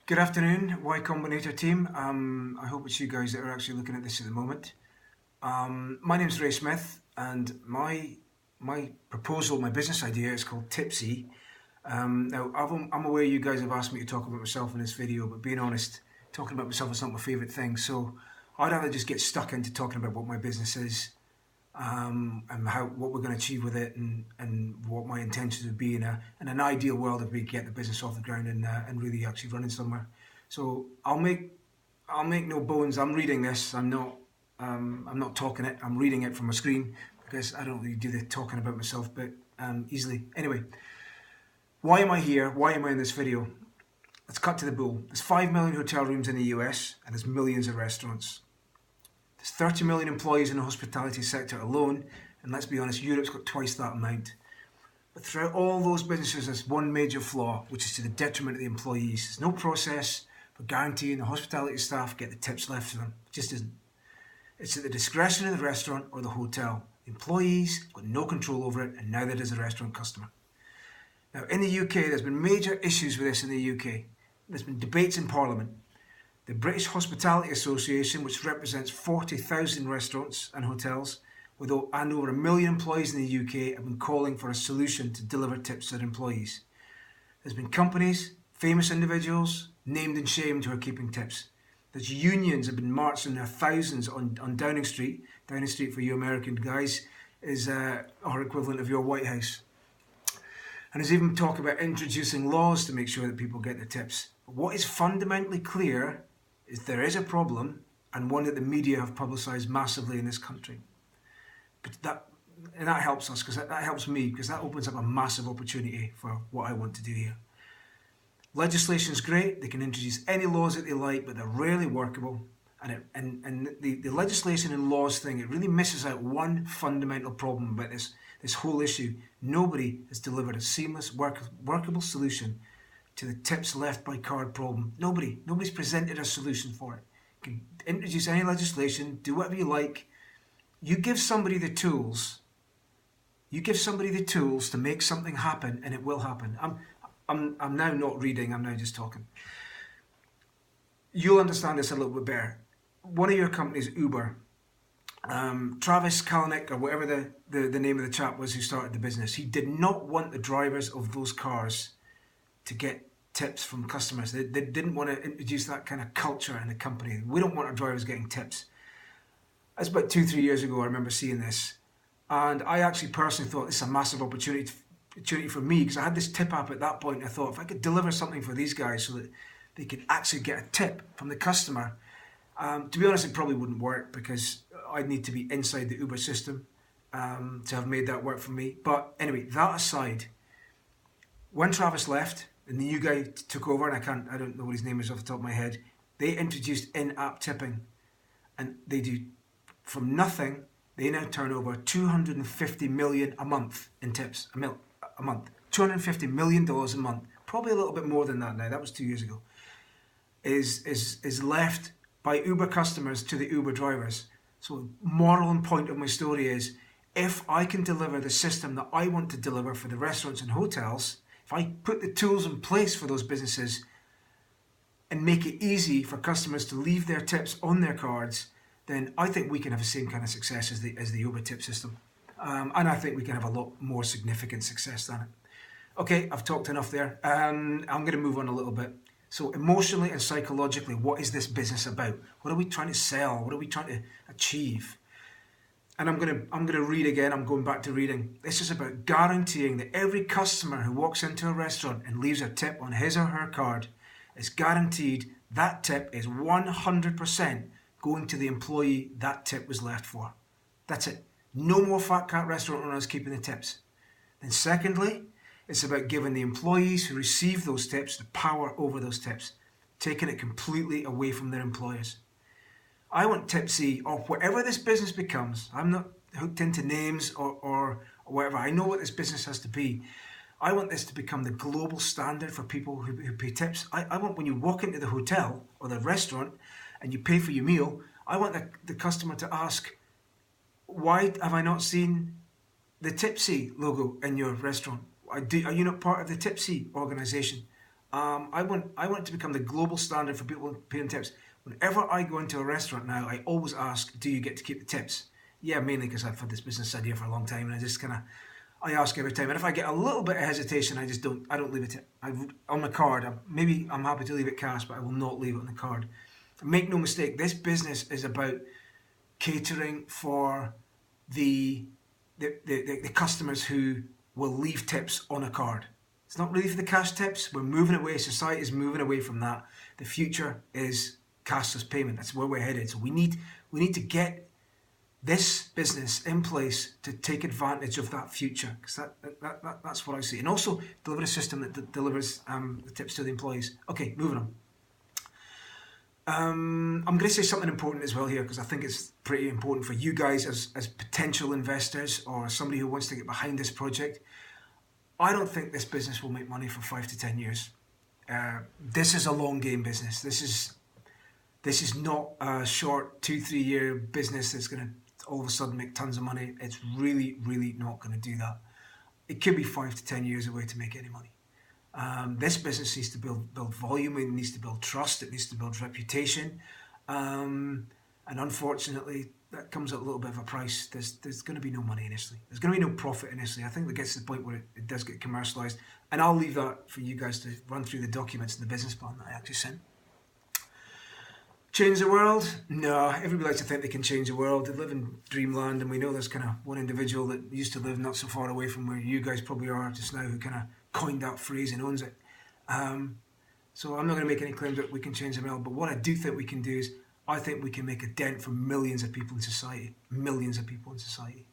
Good afternoon, Y Combinator team. I hope it's you guys that are actually looking at this at the moment. My name's Ray Smith, and my proposal, my business idea is called Tipsy. Now, I'm aware you guys have asked me to talk about myself in this video, but being honest, talking about myself is not my favourite thing. So I'd rather just get stuck into talking about what my business is, and what we're going to achieve with it, and what my intentions would be in an ideal world if we get the business off the ground and really actually running somewhere. So I'll make no bones. I'm reading this. I'm not talking it. I'm reading it from a screen because I don't really do the talking about myself, but easily. Anyway, why am I here? Why am I in this video? Let's cut to the bull. There's 5 million hotel rooms in the US and there's millions of restaurants. There's 30 million employees in the hospitality sector alone, and let's be honest, Europe's got twice that amount. But throughout all those businesses, there's one major flaw, which is to the detriment of the employees. There's no process for guaranteeing the hospitality staff get the tips left to them. It just isn't. It's at the discretion of the restaurant or the hotel. The employees got no control over it, and neither does the restaurant customer. Now, in the UK, there's been major issues with this in the UK. There's been debates in Parliament. The British Hospitality Association, which represents 40,000 restaurants and hotels, and over 1 million employees in the UK, have been calling for a solution to deliver tips to their employees. There's been companies, famous individuals, named and shamed who are keeping tips. There's unions have been marching their thousands on Downing Street. Downing Street, for you American guys, is our equivalent of your White House. And there's even talk about introducing laws to make sure that people get their tips. But what is fundamentally clear is there is a problem, and one that the media have publicised massively in this country. But that helps us, because that helps me, because that opens up a massive opportunity for what I want to do here. Legislation is great. They can introduce any laws that they like, but they're rarely workable. And the legislation and laws thing, it really misses out one fundamental problem about this whole issue. Nobody has delivered a seamless, workable solution to the tips left by card problem. Nobody's presented a solution for it. You can introduce any legislation, do whatever you like. You give somebody the tools. You give somebody the tools to make something happen, and it will happen. I'm now not reading. I'm now just talking. You'll understand this a little bit better. One of your companies, Uber, Travis Kalanick, or whatever the name of the chap was who started the business, he did not want the drivers of those cars to get tips from customers. They didn't want to introduce that kind of culture in the company. We don't want our drivers getting tips. That's about 2-3 years ago. I remember seeing this, and I actually personally thought this is a massive opportunity for me, because I had this tip app at that point. I thought if I could deliver something for these guys so that they could actually get a tip from the customer. To be honest, it probably wouldn't work because I'd need to be inside the Uber system to have made that work for me. But anyway, that aside, when Travis left and the new guy took over, and I don't know what his name is off the top of my head, they introduced in-app tipping, and they do from nothing. They now turn over 250 million a month in tips, a month, $250 million a month, probably a little bit more than that now. That was 2 years ago. Is left by Uber customers to the Uber drivers. So moral and point of my story is, if I can deliver the system that I want to deliver for the restaurants and hotels, if I put the tools in place for those businesses and make it easy for customers to leave their tips on their cards, then I think we can have the same kind of success as the Uber tip system. And I think we can have a lot more significant success than it. Okay, I've talked enough there. I'm going to move on a little bit. So emotionally and psychologically, what is this business about? What are we trying to sell? What are we trying to achieve? And I'm gonna read again. I'm going back to reading. This is about guaranteeing that every customer who walks into a restaurant and leaves a tip on his or her card is guaranteed that tip is 100% going to the employee that tip was left for. That's it. No more fat cat restaurant owners keeping the tips. Then secondly, it's about giving the employees who receive those tips the power over those tips, taking it completely away from their employers. I want Tipsy, or whatever this business becomes, I'm not hooked into names or whatever. I know what this business has to be. I want this to become the global standard for people who pay tips. I want, when you walk into the hotel or the restaurant and you pay for your meal, I want the customer to ask, why have I not seen the Tipsy logo in your restaurant? Are you not part of the Tipsy organisation? I want it to become the global standard for people paying tips. Whenever I go into a restaurant now, I always ask, do you get to keep the tips? Yeah, mainly because I've had this business idea for a long time, and I ask every time. And if I get a little bit of hesitation, I don't leave it on the card. Maybe I'm happy to leave it cash, but I will not leave it on the card. Make no mistake, this business is about catering for the customers who will leave tips on a card. It's not really for the cash tips. We're moving away. Society is moving away from that. The future is cashless payment. That's where we're headed. So we need to get this business in place to take advantage of that future, because that's what I see. And also deliver a system that delivers the tips to the employees. Okay, moving on. I'm going to say something important as well here, because I think it's pretty important for you guys as potential investors or somebody who wants to get behind this project. I don't think this business will make money for 5 to 10 years. This is a long game business. This is not a short 2-3 year business that's going to all of a sudden make tons of money. It's really, really not going to do that. It could be 5 to 10 years away to make any money. This business needs to build volume, it needs to build trust, it needs to build reputation, and unfortunately that comes at a little bit of a price. There's going to be no money initially. There's going to be no profit initially. I think that gets to the point where it does get commercialized, and I'll leave that for you guys to run through the documents and the business plan that I actually sent. Change the world? No, everybody likes to think they can change the world. They live in dreamland, and we know there's kind of one individual that used to live not so far away from where you guys probably are just now who kind of coined that phrase and owns it. So I'm not going to make any claims that we can change the world, but what I do think we can do is I think we can make a dent for millions of people in society. Millions of people in society.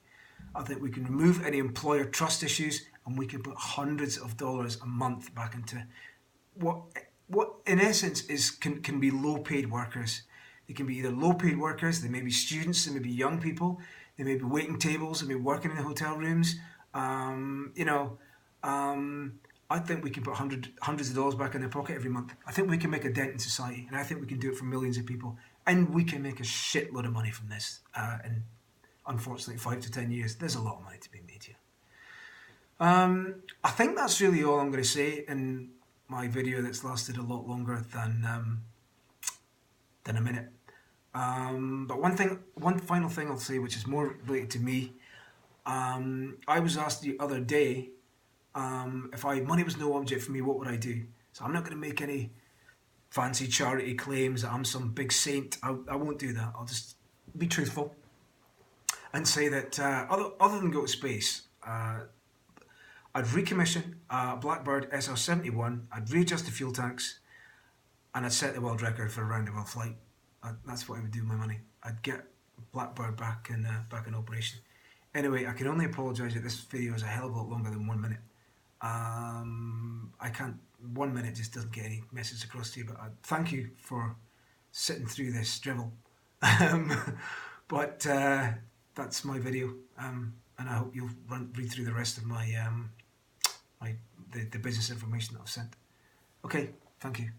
I think we can remove any employer trust issues, and we can put hundreds of dollars a month back into what in essence can be low-paid workers. They can be either low-paid workers, they may be students, they may be young people, they may be waiting tables, they may be working in the hotel rooms. I think we can put hundreds of dollars back in their pocket every month. I think we can make a dent in society, and I think we can do it for millions of people. And we can make a shitload of money from this. And unfortunately, 5 to 10 years, there's a lot of money to be made here. I think that's really all I'm going to say in my video that's lasted a lot longer than a minute. But one final thing I'll say, which is more related to me. I was asked the other day, if money was no object for me, what would I do? So I'm not going to make any fancy charity claims that I'm some big saint. I won't do that. I'll just be truthful and say that other than go to space, I'd recommission a Blackbird SR-71, I'd readjust the fuel tanks, and I'd set the world record for a round-the-world flight. That's what I would do with my money. I'd get Blackbird back in operation. Anyway, I can only apologise that this video is a hell of a lot longer than 1 minute. I can't. 1 minute just doesn't get any message across to you. But thank you for sitting through this drivel. But that's my video, and I hope you'll read through the rest of my the business information that I've sent. Okay, thank you.